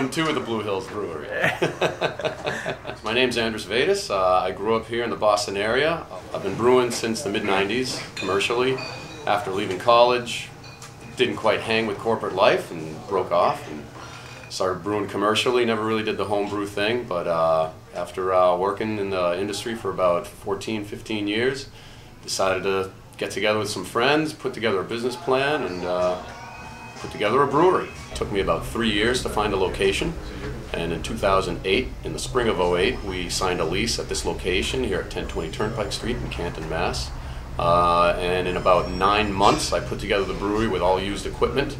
Welcome to the Blue Hills Brewery. My name's Andres Vedas. I grew up here in the Boston area. I've been brewing since the mid-90s, commercially. After leaving college, didn't quite hang with corporate life and broke off and started brewing commercially. Never really did the home brew thing, but after working in the industry for about 14, 15 years, decided to get together with some friends, put together a business plan, and put together a brewery. It took me about 3 years to find a location, and in 2008, in the spring of '08, we signed a lease at this location here at 1020 Turnpike Street in Canton, Mass. And in about 9 months, I put together the brewery with all used equipment,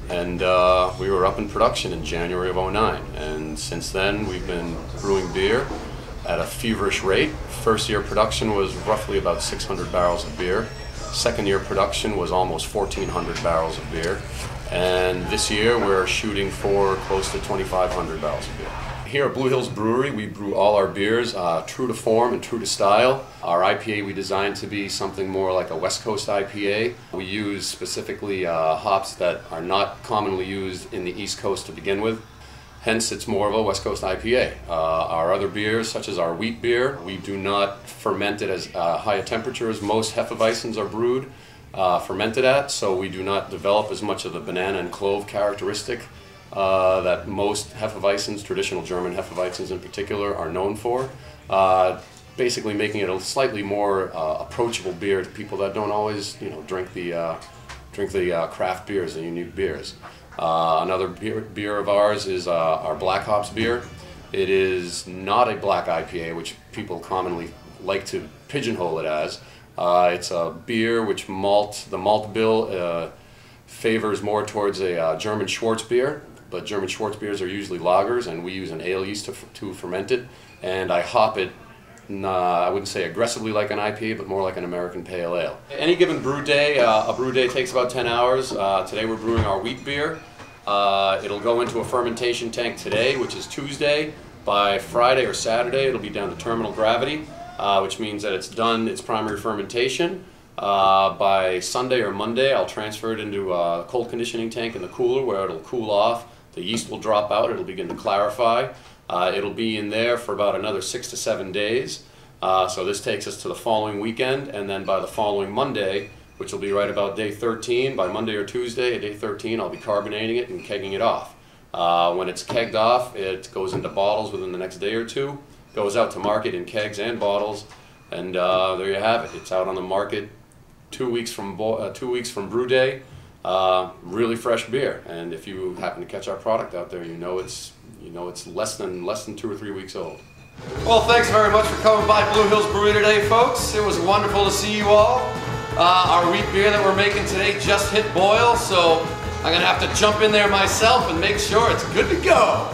and we were up in production in January of '09. And since then, we've been brewing beer at a feverish rate. First year production was roughly about 600 barrels of beer. Second year production was almost 1,400 barrels of beer. And this year we're shooting for close to 2,500 barrels of beer. Here at Blue Hills Brewery, we brew all our beers true to form and true to style. Our IPA we designed to be something more like a West Coast IPA. We use specifically hops that are not commonly used in the East Coast to begin with. Hence, it's more of a West Coast IPA. Our other beers, such as our wheat beer, we do not ferment it as high a temperature as most Hefeweizens are brewed fermented at, so we do not develop as much of the banana and clove characteristic that most Hefeweizens, traditional German Hefeweizens in particular, are known for. Basically making it a slightly more approachable beer to people that don't always, drink the craft beers, the unique beers. Another beer of ours is our Black Hops beer. It is not a black IPA, which people commonly like to pigeonhole it as. It's a beer which the malt bill favors more towards a German Schwarzbier, but German Schwarzbiers are usually lagers, and we use an ale yeast to ferment it, and I hop it, I wouldn't say aggressively like an IPA, but more like an American Pale Ale. Any given brew day, a brew day takes about 10 hours. Today we're brewing our wheat beer. It'll go into a fermentation tank today, which is Tuesday. By Friday or Saturday, it'll be down to terminal gravity, which means that it's done its primary fermentation. By Sunday or Monday, I'll transfer it into a cold conditioning tank in the cooler where it'll cool off. The yeast will drop out, it'll begin to clarify. It'll be in there for about another 6 to 7 days. So this takes us to the following weekend, and then by the following Monday, which will be right about day 13, by Monday or Tuesday at day 13, I'll be carbonating it and kegging it off. When it's kegged off, it goes into bottles within the next day or two, goes out to market in kegs and bottles, and there you have it. It's out on the market 2 weeks from brew day. Really fresh beer, and if you happen to catch our product out there, you know it's less than 2 or 3 weeks old. Well, thanks very much for coming by Blue Hills Brewery today, folks. It was wonderful to see you all. Our wheat beer that we're making today just hit boil, so I'm gonna have to jump in there myself and make sure it's good to go.